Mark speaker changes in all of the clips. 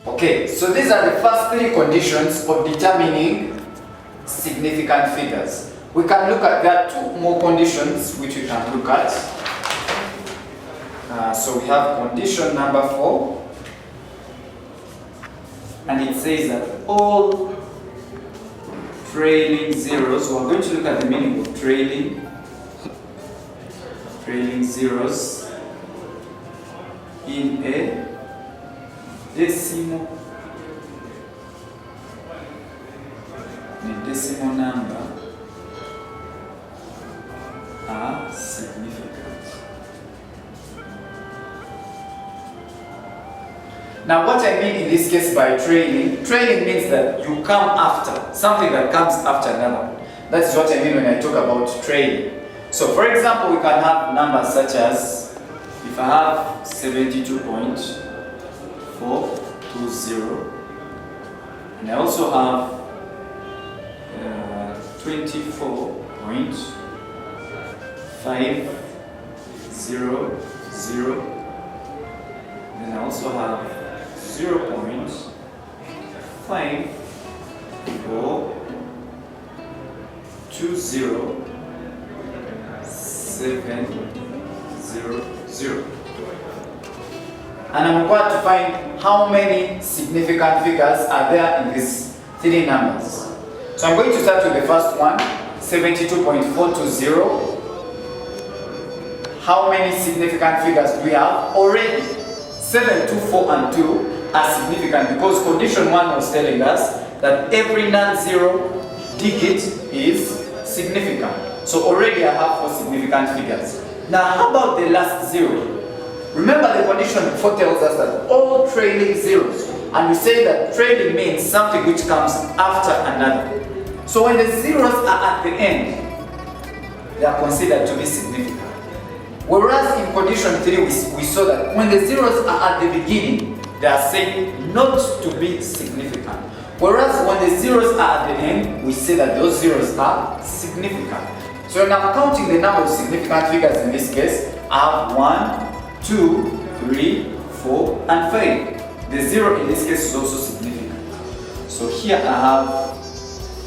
Speaker 1: Okay, so these are the first three conditions of determining significant figures. We can look at, there are two more conditions which we can look at. So we have condition number 4, and it says that all trailing zeros, we're going to look at the meaning of trailing zeros in a decimal number are significant. Now what I mean in this case by trailing means that you come after, something that comes after another. That's what I mean when I talk about trailing. So for example, we can have numbers such as, if I have 72.420, and I also have 24.500, then I also have 0.5420,700. And I'm required to find how many significant figures are there in these three numbers. So I'm going to start with the first one, 72.420. How many significant figures do we have? Already 7, 2, 4, and 2 are significant because condition 1 was telling us that every non-zero digit is significant. So already I have 4 significant figures. Now how about the last 0? Remember the condition 4 tells us that all trailing zeros, and we say that trailing means something which comes after another. So when the zeros are at the end, they are considered to be significant. Whereas in condition 3 we saw that when the zeros are at the beginning, they are said not to be significant. Whereas when the zeros are at the end, we say that those zeros are significant. So when I'm counting the number of significant figures in this case, I have 1, 2, 3, 4, and 5. The 0 in this case is also significant. So here I have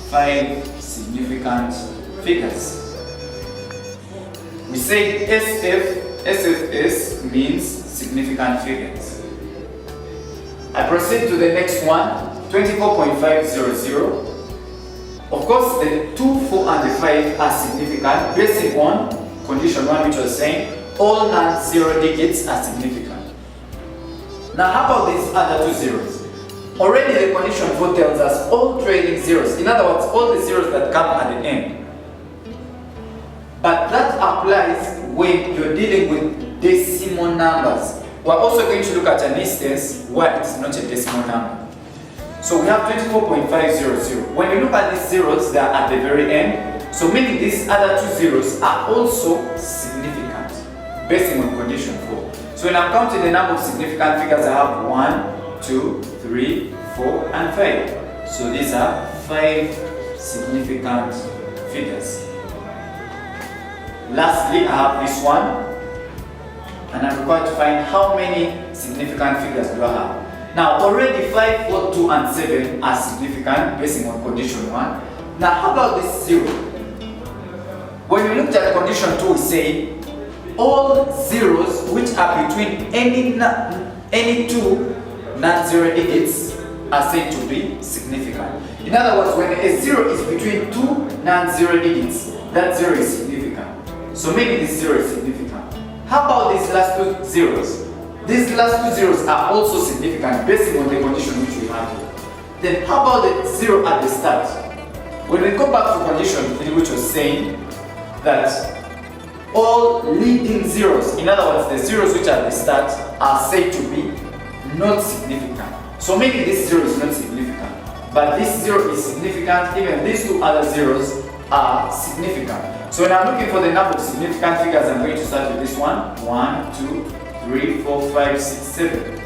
Speaker 1: 5 significant figures. We say SFS means significant figures. I proceed to the next one, 24.500. Of course, the 2, 4, and the 5 are significant based on condition 1, which was saying all non-zero digits are significant. Now how about these other 2 zeros? Already the condition 4 tells us all trailing zeros. In other words, all the zeros that come at the end. But that applies when you're dealing with decimal numbers. We're also going to look at an instance where it is not a decimal number. So we have 24.500. When you look at these zeros, they are at the very end. So meaning these other 2 zeros are also significant based on condition 4. So when I'm counting the number of significant figures, I have 1, 2, 3, 4, and 5. So these are 5 significant figures. Lastly, I have this one, and I'm required to find how many significant figures do I have. Now already 5, 4, 2, and 7 are significant based on condition 1. Now how about this 0? When we looked at condition 2, we say all zeros which are between any 2 non-zero digits are said to be significant. In other words, when a 0 is between 2 non-zero digits, that 0 is significant. So meaning this 0 is significant. How about these last 2 zeros? These last 2 zeros are also significant based on the condition which we have here. Then how about the 0 at the start? When we go back to condition 3, which was saying that all leading zeros, in other words, the zeros which are at the start, are said to be not significant. So meaning this 0 is not significant. But this 0 is significant, even these 2 other zeros are significant. So when I'm looking for the number of significant figures, I'm going to start with this one. 1, 2, 3, 4, 5, 6, 7.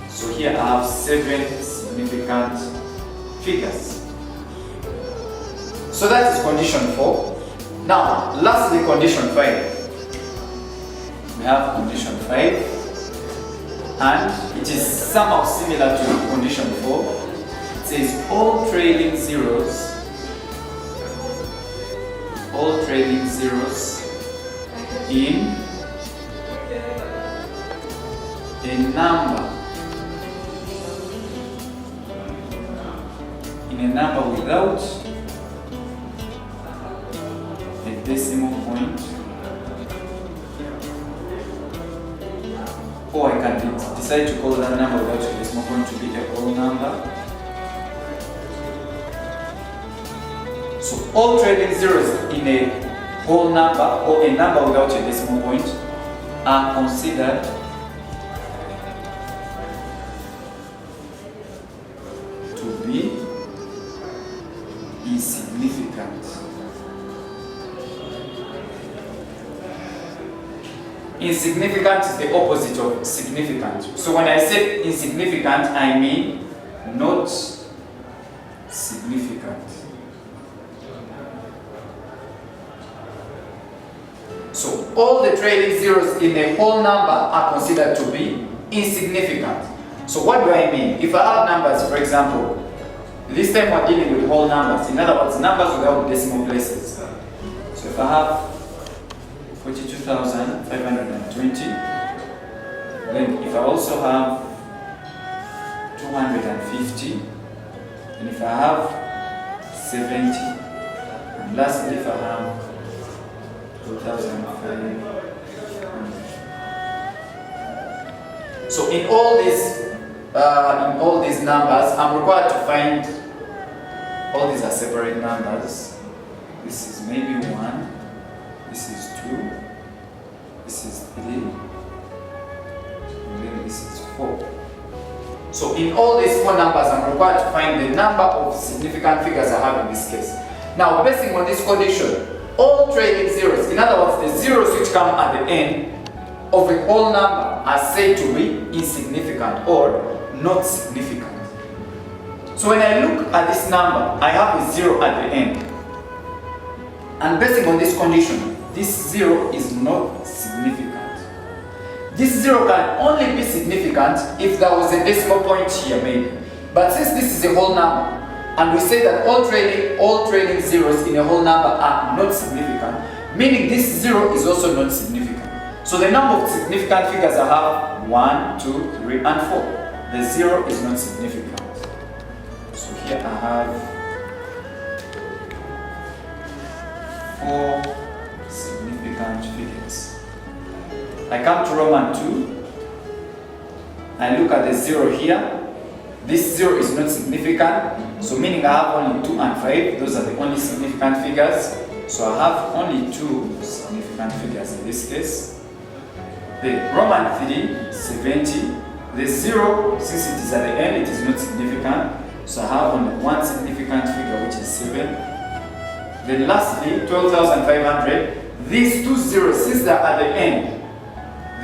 Speaker 1: So here I have 7 significant figures. So that is condition 4. Now, lastly, condition 5. We have condition 5. and it is somehow similar to condition 4. It says all trailing zeros in a number without a decimal point, or I can decide to call that number without a decimal point to be a whole number. So all trailing zeros in a whole number or a number without a decimal point are considered to be insignificant. Insignificant is the opposite of significant. So when I say insignificant, I mean not significant. So all the trailing zeros in a whole number are considered to be insignificant. So what do I mean? If I have numbers, for example, this time we're dealing with whole numbers. In other words, numbers without decimal places. So if I have 42,520, then if I also have 250, and if I have 70, and lastly if I have 2,500. So in all these numbers, I'm required to find all these are separate numbers. This is maybe 1, this is 2, this is 3, and then this is 4. So in all these 4 numbers, I'm required to find the number of significant figures I have in this case. Now, basing on this condition, all trailing zeros, in other words, the zeros which come at the end of a whole number, are said to be insignificant or not significant. So when I look at this number, I have a 0 at the end. And basing on this condition, this 0 is not significant. This 0 can only be significant if there was a decimal point here maybe. But since this is a whole number, and we say that all trailing zeros in a whole number are not significant, meaning this 0 is also not significant. So the number of significant figures I have 1, 2, 3, and 4. The 0 is not significant. So here I have 4 significant figures. I come to Roman 2. I look at the 0 here. This 0 is not significant, so meaning I have only 2 and 5. Those are the only significant figures. So I have only 2 significant figures in this case. The Roman 3, 70. The 0, since it is at the end, it is not significant. So I have only 1 significant figure, which is 7. Then lastly, 12,500. These 2 zeros, since they are at the end,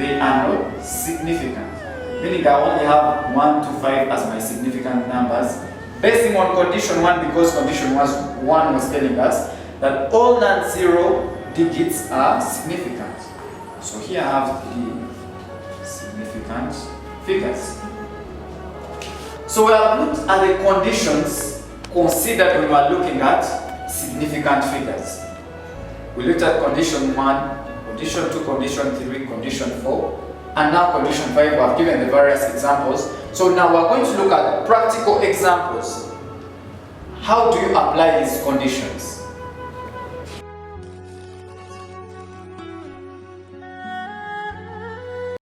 Speaker 1: they are not significant. Meaning I only have 1 to 5 as my significant numbers, basing on condition 1, because condition 1 was telling us that all non-zero digits are significant. So here I have 3 significant figures. So we have looked at the conditions considered when we are looking at significant figures. We looked at condition 1, condition 2, condition 3, condition 4. And now condition 5, we have given the various examples. So now we're going to look at practical examples. How do you apply these conditions?